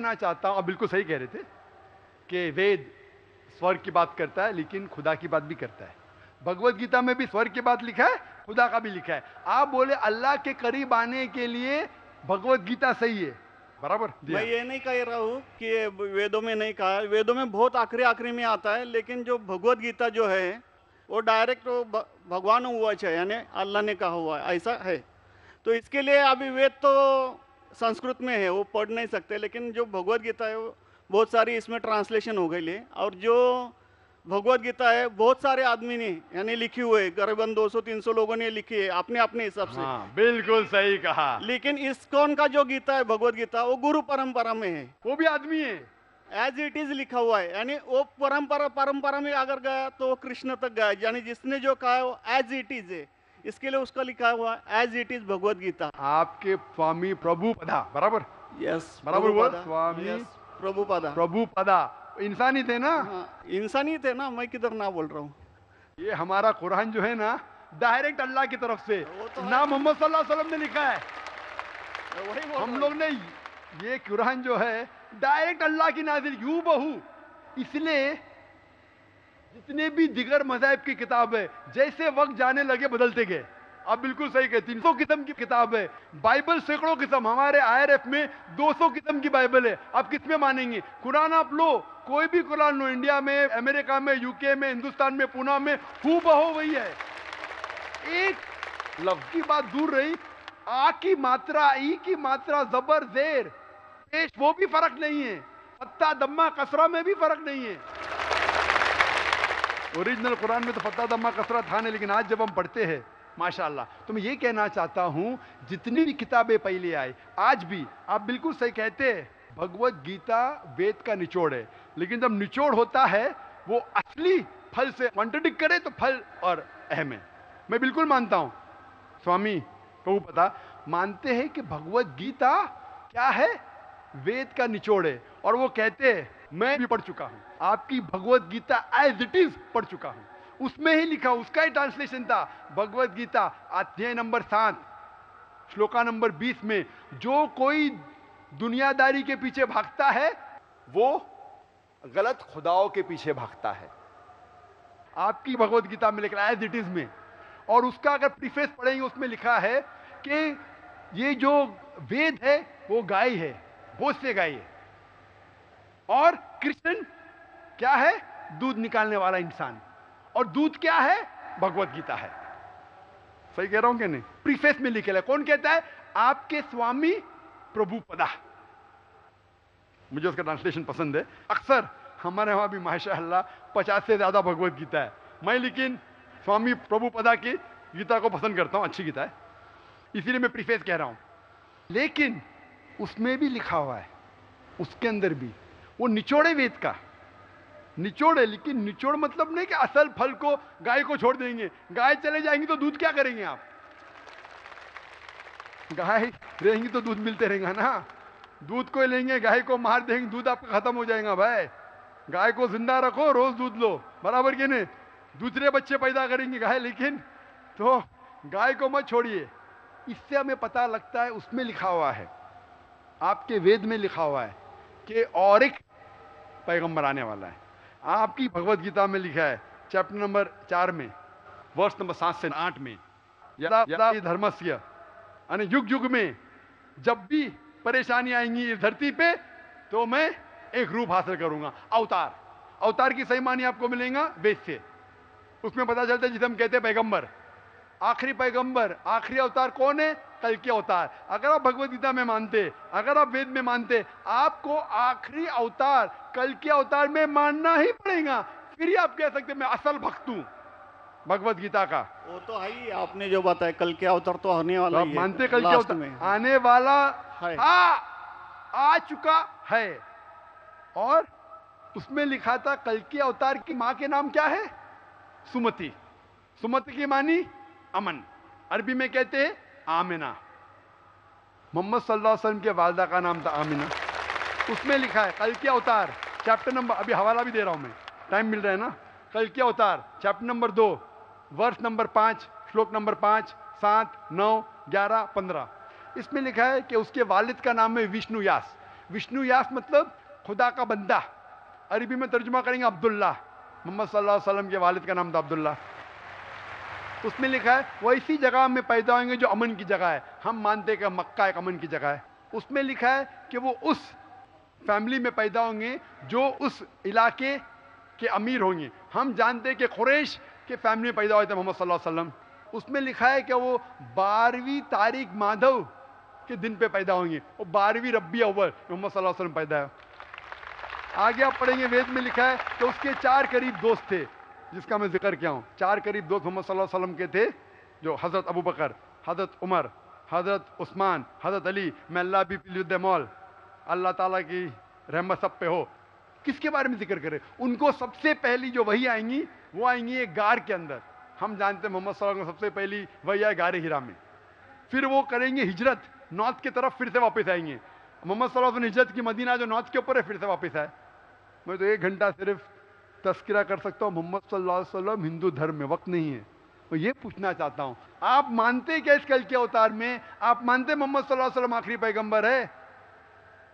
कहना चाहता हूं, आप बिल्कुल सही कह रहे थे कि वेद स्वर्ग की बात करता है लेकिन खुदा की बात भी करता है। भगवत गीता में भी स्वर्ग की बात लिखा है, खुदा का भी लिखा है। आप बोले अल्लाह के करीब आने के लिए भगवत गीता सही है, बराबर जी मैं हाँ। ये नहीं कह रहा हूँ कि ये वेदों में नहीं कहा है, वेदों में बहुत आखिरी आखिरी में आता है, लेकिन जो भगवत गीता जो है वो डायरेक्ट भगवान हुआ है, यानी अल्लाह ने कहा हुआ है, ऐसा है। तो इसके लिए अभी वेद तो संस्कृत में है, वो पढ़ नहीं सकते, लेकिन जो भगवत गीता है वो बहुत सारी इसमें ट्रांसलेशन हो गई है। और जो भगवत गीता है बहुत सारे आदमी ने यानी लिखी हुई है, करीबन 200-300 लोगों ने लिखी है अपने अपने हिसाब से। हाँ बिल्कुल सही कहा। लेकिन इस्कॉन का जो गीता है भगवत गीता वो गुरु परंपरा में है, वो भी आदमी है। एज इट इज लिखा हुआ है, यानी वो परंपरा में अगर गया तो वो कृष्ण तक गया, यानी जिसने जो कहा है वो एज इट इज है, इसके लिए उसका लिखा हुआ as it is Bhagavad Gita. आपके स्वामी प्रभुपदा, बराबर यस, बराबर बोल, स्वामी प्रभुपादा। प्रभुपदा इंसानी थे ना। हाँ, इंसानी थे ना, मैं किधर ना बोल रहा हूँ। ये हमारा कुरान जो है ना डायरेक्ट अल्लाह की तरफ से वो तो ना मोहम्मद सल्लल्लाहु अलैहि वसल्लम ने लिखा है। वही बोल हम लोग ने ये कुरान जो है डायरेक्ट अल्लाह की नाजिल यूं बहू। इसलिए जितने भी दिगर मज़ाहिब की किताब है जैसे वक्त जाने लगे बदलते गए। आप बिल्कुल सही कहते हैं, 300 किस्म की किताब है, बाइबल सैकड़ों किस्म, हमारे आईआरएफ में 200 किस्म की बाइबल है। आप किस में मानेंगे? कुरान आप लो, कोई भी कुरान लो, इंडिया में, अमेरिका में, यूके में, हिंदुस्तान में, पूना में, हूबहू वही है। एक लफ्ज की बात दूर रही, आ की मात्रा, ई की मात्रा, जबर जेर पेश, वो भी फर्क नहीं है, फत्ता दम्मा कसरा में भी फर्क नहीं है। ओरिजिनल कुरान में तो फत्ता दम्मा कसरा था नहीं, लेकिन आज जब हम पढ़ते हैं माशाअल्लाह। तो मैं ये कहना चाहता हूं जितनी भी किताबें पहले आई आज भी, आप बिल्कुल सही कहते हैं, भगवत गीता वेद का निचोड़ है। लेकिन जब निचोड़ होता है वो असली फल से कॉन्ट्रडिक्ट करे तो फल और अहम है। मैं बिल्कुल मानता हूं, स्वामी प्रभुपदा मानते हैं कि भगवत गीता क्या है, वेद का निचोड़ है। और वो कहते हैं, मैं भी पढ़ चुका हूं आपकी Bhagavad Gita as it is पढ़ चुका हूं, उसमें ही लिखा, उसका ही ट्रांसलेशन था। भगवत गीता अध्याय नंबर 7 श्लोका नंबर 20 में, जो कोई दुनियादारी के पीछे भागता है वो गलत खुदाओं के पीछे भागता है। आपकी भगवत गीता में लिखा एज इट इज में, और उसका अगर प्रीफेस पढ़ेंगे उसमें लिखा है कि ये जो वेद है वो गाय है, भोज से गाय है, और कृष्ण क्या है, दूध निकालने वाला इंसान, और दूध क्या है, भगवत गीता है। सही कह रहा हूं कि नहीं? प्रीफेस में लिखे है। कौन कहता है? आपके स्वामी प्रभुपदा। मुझे उसका ट्रांसलेशन पसंद है। अक्सर हमारे वहां भी माशाअल्लाह 50 से ज्यादा भगवत गीता है, मैं लेकिन स्वामी प्रभुपदा की गीता को पसंद करता हूं, अच्छी गीता है, इसीलिए मैं प्रीफेस कह रहा हूं। लेकिन उसमें भी लिखा हुआ है, उसके अंदर भी वो निचोड़े वेद का निचोड़ है। लेकिन निचोड़ मतलब नहीं कि असल फल को गाय को छोड़ देंगे, गाय चले जाएंगी तो दूध क्या करेंगे आप? गाय रहेंगी तो दूध मिलते रहेगा ना। दूध को लेंगे, गाय को मार देंगे, दूध आपका खत्म हो जाएगा। भाई गाय को जिंदा रखो, रोज दूध लो, बराबर कि नहीं? दूसरे बच्चे पैदा करेंगे गाय, लेकिन तो गाय को मत छोड़िए। इससे हमें पता लगता है, उसमें लिखा हुआ है, आपके वेद में लिखा हुआ है कि और एक पैगंबर आने वाला है। आपकी भगवत गीता में लिखा है चैप्टर नंबर 4 में वर्ष नंबर 7 से 8 में, यदा यदा धर्मस्य, यानी युग युग में जब भी परेशानी आएंगी इस धरती पे तो मैं एक रूप हासिल करूंगा, अवतार। अवतार की सही मानी आपको मिलेगा वेद से। उसमें पता चलता है जिसे हम कहते हैं पैगंबर, आखिरी पैगंबर, आखिरी अवतार कौन है? कल के अवतार। अगर आप भगवत गीता में मानते, अगर आप वेद में मानते, आपको आखिरी अवतार कल के अवतार में मानना ही पड़ेगा, फिर ही आप कह सकते मैं असल भक्त हूं भगवत गीता का। वो तो है ही, आपने जो बताया कल के अवतार तो आने वाला आप ही है, मानते कल के लास्ट अवतार में आने वाला है। आ चुका है। और उसमें लिखा था कल के अवतार की मां के नाम क्या है? सुमति। सुमति की मानी अमन, अरबी में कहते हैं आमिना। मोहम्मद सल्लल्लाहु अलैहि वसल्लम के वालदा का नाम था आमिना। उसमें लिखा है कल के अवतार, चैप्टर नंबर, अभी हवाला भी दे रहा हूं मैं, टाइम मिल रहा है ना। कल के अवतार चैप्टर नंबर 2 वर्ष नंबर 5 श्लोक नंबर 5, 7, 9, 11, 15। इसमें लिखा है कि उसके वालिद का नाम है विष्णु यास। विष्णु यास मतलब खुदा का बंदा, अरबी में तर्जुमा करेंगे अब्दुल्ला। मोहम्मद सल्लल्लाहु अलैहि वसल्लम के वालिद का नाम था अब्दुल्ला। उसमें लिखा है वो ऐसी जगह में पैदा होंगे जो अमन की जगह है। हम मानते हैं कि मक्का एक अमन की जगह है। उसमें लिखा है कि वो उस फैमिली में पैदा होंगे जो उस इलाके के अमीर होंगे। हम जानते हैं कि कुरैश के फैमिली में पैदा हुए थे मोहम्मद सल्लल्लाहु अलैहि वसल्लम। उसमें लिखा है कि वो 12वीं तारीख माधव के दिन पे पैदा होंगे, वो 12वीं रब्बी अव्वल मोहम्मद सल्लल्लाहु अलैहि वसल्लम पैदा है। आगे आप पढ़ेंगे वेद में लिखा है कि उसके 4 करीब दोस्त थे, जिसका मैं जिक्र किया हूँ। 4 करीब दोस्त मोहम्मद सल्लल्लाहु अलैहि वसल्लम के थे, जो हजरत अबू बकर, हजरत उमर, हजरत उस्मान, हजरत अली। मैं अल्लाह भी मौल, अल्लाह ताला की रहमत सब पे हो। किसके बारे में जिक्र करें? उनको सबसे पहली जो वही आएंगी वो आएंगी एक गार के अंदर। हम जानते हैं मोहम्मद सल्लल्लाहु अलैहि वसल्लम सबसे पहली वही आए गारे हिरा में। फिर वो करेंगे हिजरत, नॉर्थ की तरफ फिर से वापस आएंगे। मोहम्मद सल्लल्लाहु अलैहि वसल्लम हिजरत की मदीना जो नॉर्थ के ऊपर है, फिर से वापस आए। मैं तो 1 घंटा सिर्फ तस्करा कर सकता हूँ मोहम्मद सल्लल्लाहु अलैहि वसल्लम हिंदू धर्म में, वक्त नहीं है। मैं ये पूछना चाहता हूँ, आप मानते क्या इस कल के अवतार में? आप मानते मोहम्मद सल्लल्लाहु अलैहि वसल्लम आखिरी पैगंबर है?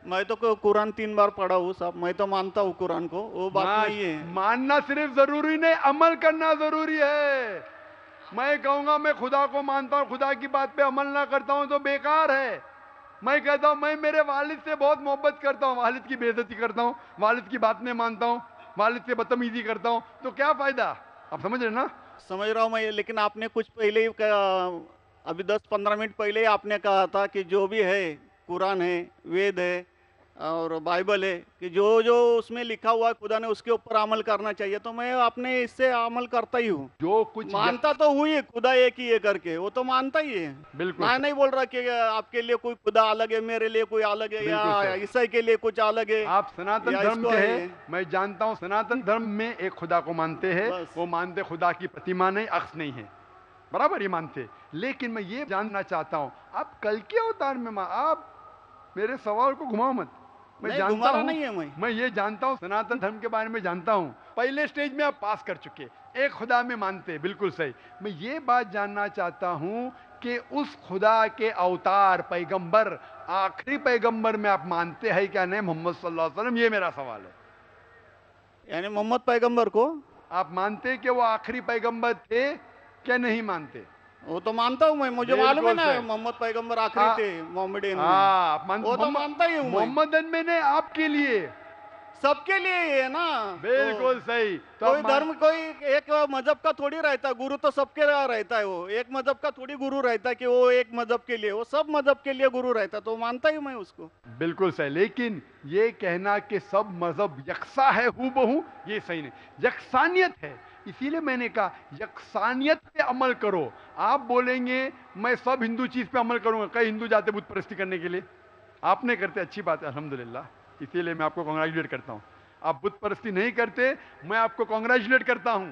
मैं तो कुरान 3 बार पढ़ा हूँ साहब, मैं तो मानता हूँ कुरान को, वो बात नहीं है। मानना सिर्फ जरूरी नहीं, अमल करना जरूरी है। मैं कहूंगा मैं खुदा को मानता हूँ, खुदा की बात पे अमल ना करता हूँ तो बेकार है। मैं कहता हूँ मैं मेरे वालिद से बहुत मोहब्बत करता हूँ, वालिद की बेइज्जती करता हूँ, वालिद की बात नहीं मानता हूँ, वालिद से बदतमीजी करता हूँ, तो क्या फायदा? आप समझ रहे ना? समझ रहा हूँ मैं, लेकिन आपने कुछ पहले ही अभी 10-15 मिनट पहले ही आपने कहा था कि जो भी है कुरान है, वेद है और बाइबल है, कि जो जो उसमें लिखा हुआ है खुदा ने उसके ऊपर अमल करना चाहिए। तो मैं अपने इससे अमल करता ही हूँ। जो कुछ मानता तो हुई है खुदा एक ही है करके, वो तो मानता ही है। बिल्कुल। मैं नहीं बोल रहा कि आपके लिए कोई खुदा अलग है, मेरे लिए कोई अलग है, या ईसाई के लिए कुछ अलग है। आप सनातन धर्म के हैं, मैं जानता हूँ सनातन धर्म में एक खुदा को मानते हैं। वो मानते खुदा की प्रतिमा नहीं, अक्स नहीं है, बराबर ये मानते। लेकिन मैं ये जानना चाहता हूँ आप कल के अवतार में आप मेरे सवाल को घुमाओ मत। मैं जानता हूँ नहीं है, मैं ये जानता हूँ सनातन धर्म के बारे में जानता हूँ। पहले स्टेज में आप पास कर चुके, एक खुदा में मानते, बिल्कुल सही। मैं ये बात जानना चाहता हूँ कि उस खुदा के अवतार पैगंबर, आखिरी पैगंबर में आप मानते हैं क्या नहीं मोहम्मद सल्लल्लाहु अलैहि वसल्लम? ये मेरा सवाल है। यानी मोहम्मद पैगंबर को आप मानते कि वो आखिरी पैगंबर थे क्या नहीं मानते? वो तो मानता हूँ मैं, मुझे मालूम है ना मोहम्मद पैगंबर आखिरी थे मोहम्मदन में। वो तो मानता ही हूँ। मोहम्मदन में ने आपके लिए, सबके लिए है ना। बिल्कुल सही। तो कोई धर्म, कोई एक मजहब का थोड़ी रहता, गुरु तो सबके रहता है। वो एक मजहब का थोड़ी गुरु रहता कि वो एक मजहब के लिए, वो सब मजहब के लिए गुरु रहता, तो मानता ही मैं उसको। बिल्कुल सही। लेकिन ये कहना कि सब मजहब यकसा है हूबहू, ये सही नहीं। यकसानियत है, इसीलिए मैंने कहा यकसानियत पे अमल करो। आप बोलेंगे मैं सब हिंदू चीज पे अमल करूंगा, कई हिंदू जाते बुत परस्ती करने के लिए, आपने करते, अच्छी बात है अल्हम्दुलिल्लाह, इसीलिए मैं आपको कांग्रेचुलेट करता हूं। आप बुत परस्ती नहीं करते, मैं आपको कांग्रेचुलेट करता हूं।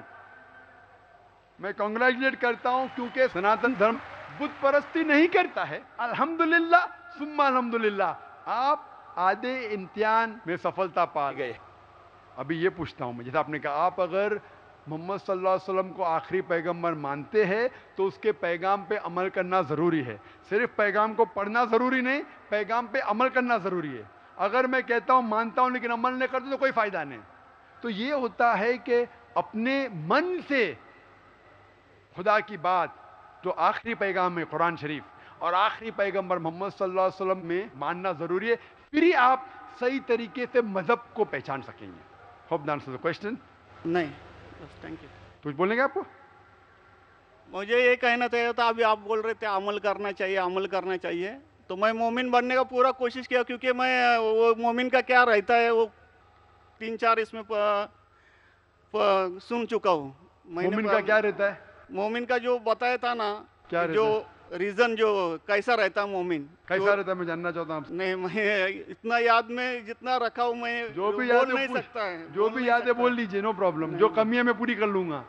मैं कांग्रेचुलेट करता हूं क्योंकि सनातन धर्म बुत परस्ती नहीं करता है। अल्हम्दुलिल्लाह सुम्मा अल्हम्दुलिल्लाह, आप आधे इम्तिहान में सफलता पा गए। अभी ये पूछता हूं मैं, जैसे आपने कहा आप अगर मोहम्मद सल्लल्लाहु अलैहि वसल्लम को आखिरी पैगंबर मानते हैं तो उसके पैगाम पे अमल करना ज़रूरी है। सिर्फ पैगाम को पढ़ना ज़रूरी नहीं, पैगाम पे अमल करना ज़रूरी है। अगर मैं कहता हूँ मानता हूँ लेकिन अमल नहीं करता तो कोई फ़ायदा नहीं। तो ये होता है कि अपने मन से खुदा की बात जो आखिरी पैगाम है कुरान शरीफ और आखिरी पैगंबर मोहम्मद सल्लल्लाहु अलैहि वसल्लम में मानना ज़रूरी है, फिर ही आप सही तरीके से मज़हब को पहचान सकेंगे। Hope the answer the question. नहीं, थैंक यू। कुछ बोलने का आपको? मुझे ये कहना चाहिए था, अभी आप बोल रहे थे अमल करना चाहिए, अमल करना चाहिए, तो मैं मोमिन बनने का पूरा कोशिश किया, क्योंकि मैं वो मोमिन का क्या रहता है वो 3-4 इसमें सुन चुका हूँ। मोमिन का क्या रहता है? मोमिन का जो बताया था ना, क्या जो रीजन जो कैसा रहता है मोमिन, कैसा रहता है मैं जानना चाहता हूँ। नहीं, मैं इतना याद में जितना रखा हूँ मैं जो भी याद नहीं सकता है, जो भी याद है बोल लीजिए, नो प्रॉब्लम। जो कमी है मैं पूरी कर लूंगा।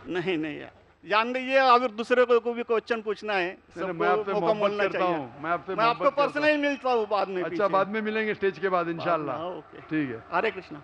नहीं नहीं यार, जान दीजिए, अगर दूसरे को भी क्वेश्चन पूछना है मैं आपसे मोहब्बत करता हूँ, मैं आपको पर्सनली मिलता हूँ बाद में। अच्छा, बाद में मिलेंगे स्टेज के बाद इंशाल्लाह। ओके, ठीक है। हरे कृष्णा।